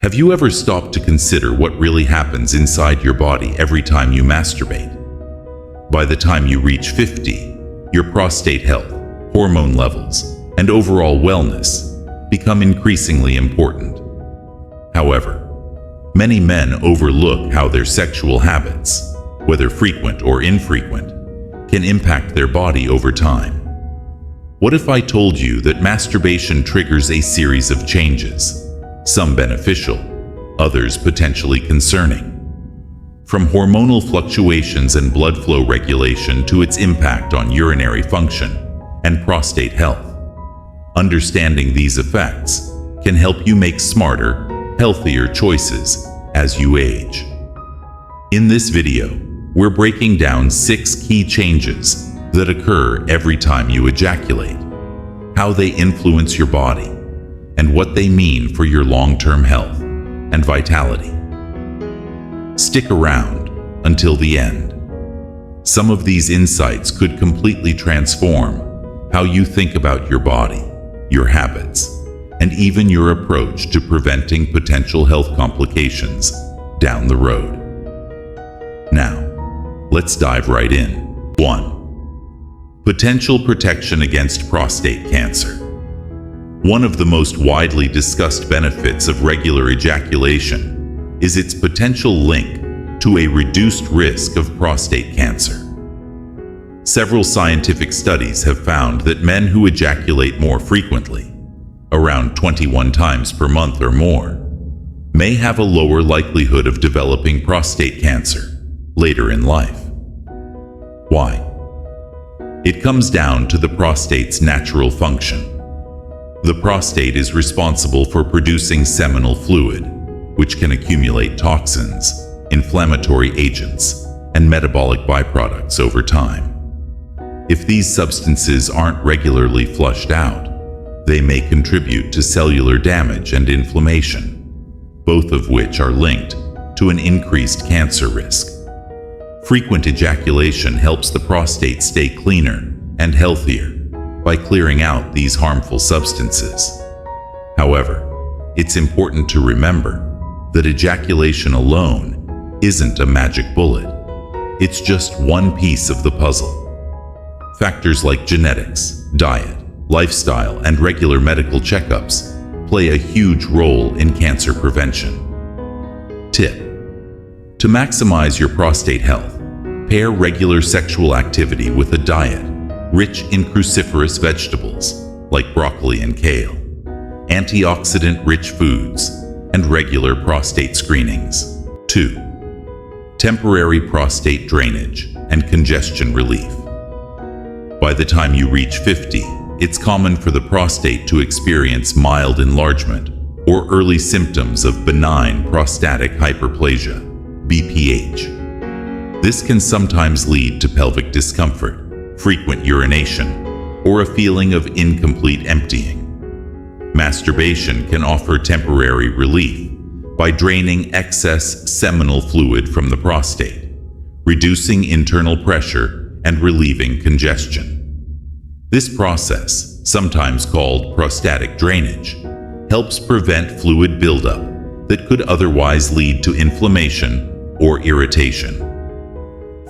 Have you ever stopped to consider what really happens inside your body every time you masturbate? By the time you reach 50, your prostate health, hormone levels, and overall wellness become increasingly important. However, many men overlook how their sexual habits, whether frequent or infrequent, can impact their body over time. What if I told you that masturbation triggers a series of changes, some beneficial, others potentially concerning? From hormonal fluctuations and blood flow regulation to its impact on urinary function and prostate health. Understanding these effects can help you make smarter, healthier choices as you age. In this video, we're breaking down 6 key changes that occur every time you ejaculate, how they influence your body, and what they mean for your long-term health and vitality. Stick around until the end. Some of these insights could completely transform how you think about your body, your habits, and even your approach to preventing potential health complications down the road. Now, let's dive right in. 1. Potential protection against prostate cancer. One of the most widely discussed benefits of regular ejaculation is its potential link to a reduced risk of prostate cancer. Several scientific studies have found that men who ejaculate more frequently, around 21 times per month or more, may have a lower likelihood of developing prostate cancer later in life. Why? It comes down to the prostate's natural function. The prostate is responsible for producing seminal fluid, which can accumulate toxins, inflammatory agents, and metabolic byproducts over time. If these substances aren't regularly flushed out, they may contribute to cellular damage and inflammation, both of which are linked to an increased cancer risk. Frequent ejaculation helps the prostate stay cleaner and healthier by clearing out these harmful substances. However, it's important to remember that ejaculation alone isn't a magic bullet. It's just one piece of the puzzle. Factors like genetics, diet, lifestyle, and regular medical checkups play a huge role in cancer prevention. Tip: to maximize your prostate health, pair regular sexual activity with a diet rich in cruciferous vegetables like broccoli and kale, antioxidant-rich foods, and regular prostate screenings. 2. Temporary prostate drainage and congestion relief. By the time you reach 50, it's common for the prostate to experience mild enlargement or early symptoms of benign prostatic hyperplasia, BPH. This can sometimes lead to pelvic discomfort, frequent urination, or a feeling of incomplete emptying. Masturbation can offer temporary relief by draining excess seminal fluid from the prostate, reducing internal pressure and relieving congestion. This process, sometimes called prostatic drainage, helps prevent fluid buildup that could otherwise lead to inflammation or irritation.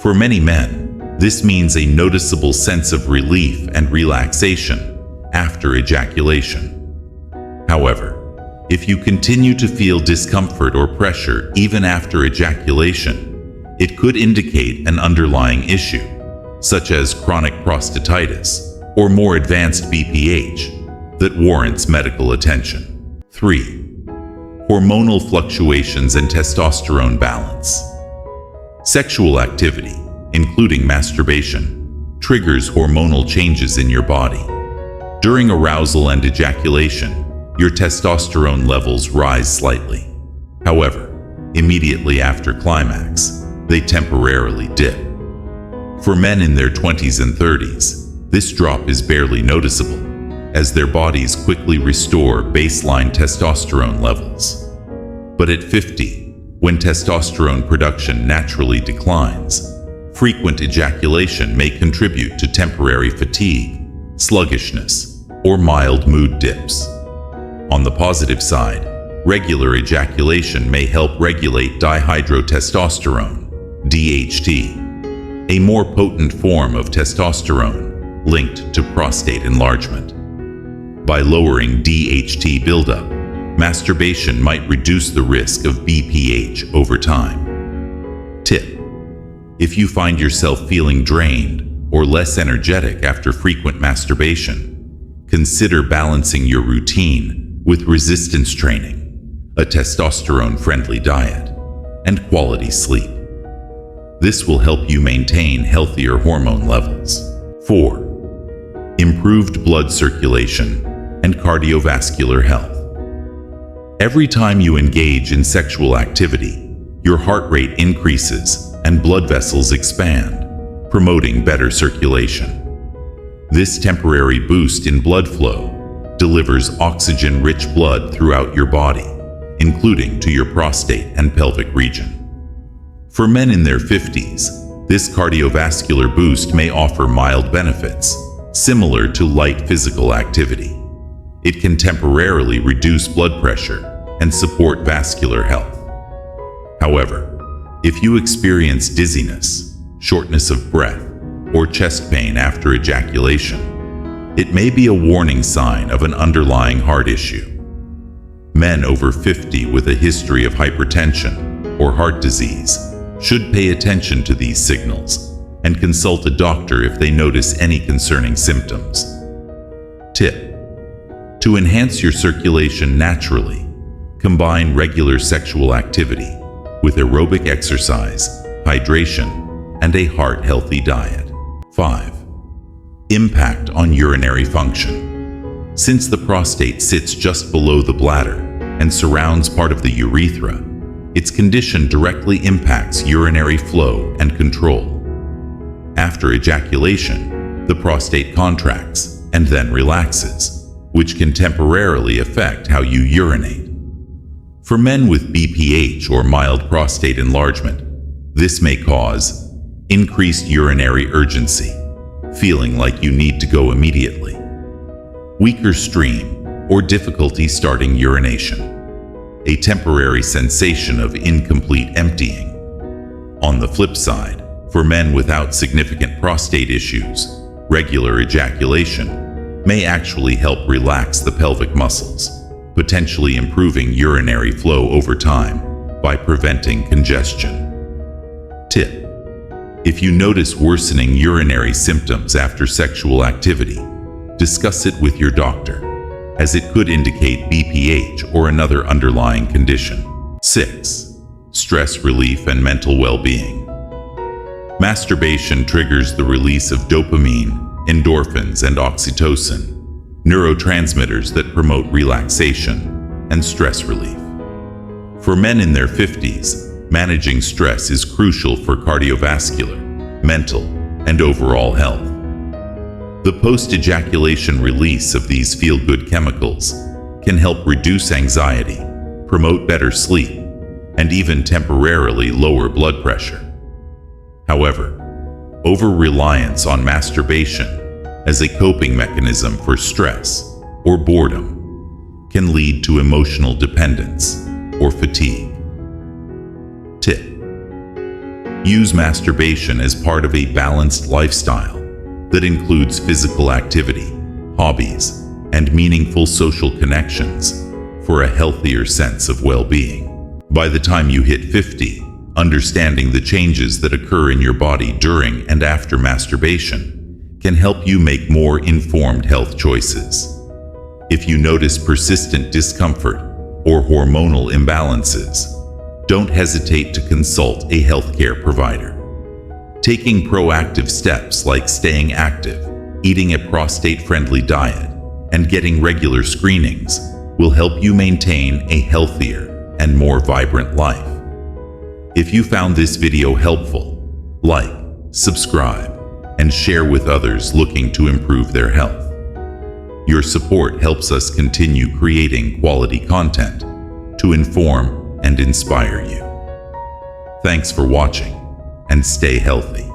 For many men, this means a noticeable sense of relief and relaxation after ejaculation. However, if you continue to feel discomfort or pressure even after ejaculation, it could indicate an underlying issue, such as chronic prostatitis or more advanced BPH, that warrants medical attention. 3. Hormonal fluctuations and testosterone balance. Sexual activity, including masturbation, triggers hormonal changes in your body. During arousal and ejaculation, your testosterone levels rise slightly. However, immediately after climax, they temporarily dip. For men in their 20s and 30s, this drop is barely noticeable, as their bodies quickly restore baseline testosterone levels. But at 50, when testosterone production naturally declines, frequent ejaculation may contribute to temporary fatigue, sluggishness, or mild mood dips. On the positive side, Regular ejaculation may help regulate dihydrotestosterone, DHT, a more potent form of testosterone linked to prostate enlargement. By lowering DHT buildup, masturbation might reduce the risk of BPH over time. Tip: if you find yourself feeling drained or less energetic after frequent masturbation, consider balancing your routine with resistance training, a testosterone-friendly diet, and quality sleep. This will help you maintain healthier hormone levels. 4. Improved blood circulation and cardiovascular health. Every time you engage in sexual activity, your heart rate increases and blood vessels expand, promoting better circulation. This temporary boost in blood flow delivers oxygen-rich blood throughout your body, including to your prostate and pelvic region. For men in their 50s, this cardiovascular boost may offer mild benefits, similar to light physical activity. It can temporarily reduce blood pressure and support vascular health. However, if you experience dizziness, shortness of breath, or chest pain after ejaculation, it may be a warning sign of an underlying heart issue. Men over 50 with a history of hypertension or heart disease should pay attention to these signals and consult a doctor if they notice any concerning symptoms. Tip: to enhance your circulation naturally, combine regular sexual activity with aerobic exercise, hydration, and a heart-healthy diet. 5. Impact on urinary function. Since the prostate sits just below the bladder and surrounds part of the urethra, its condition directly impacts urinary flow and control. After ejaculation, the prostate contracts and then relaxes, which can temporarily affect how you urinate. For men with BPH or mild prostate enlargement, this may cause increased urinary urgency, feeling like you need to go immediately, weaker stream, or difficulty starting urination, a temporary sensation of incomplete emptying. On the flip side, for men without significant prostate issues, regular ejaculation may actually help relax the pelvic muscles, potentially improving urinary flow over time by preventing congestion. Tip: if you notice worsening urinary symptoms after sexual activity, discuss it with your doctor, as it could indicate BPH or another underlying condition. 6. Stress relief and mental well-being. Masturbation triggers the release of dopamine, endorphins, and oxytocin, neurotransmitters that promote relaxation and stress relief. For men in their 50s, managing stress is crucial for cardiovascular, mental, and overall health. The post-ejaculation release of these feel-good chemicals can help reduce anxiety, promote better sleep, and even temporarily lower blood pressure. However, over-reliance on masturbation as a coping mechanism for stress or boredom can lead to emotional dependence or fatigue. Tip: use masturbation as part of a balanced lifestyle that includes physical activity, hobbies, and meaningful social connections for a healthier sense of well-being. By the time you hit 50, understanding the changes that occur in your body during and after masturbation can help you make more informed health choices. If you notice persistent discomfort or hormonal imbalances, don't hesitate to consult a healthcare provider. Taking proactive steps like staying active, eating a prostate-friendly diet, and getting regular screenings will help you maintain a healthier and more vibrant life. If you found this video helpful, like, subscribe, and share with others looking to improve their health. Your support helps us continue creating quality content to inform and inspire you. Thanks for watching, and stay healthy.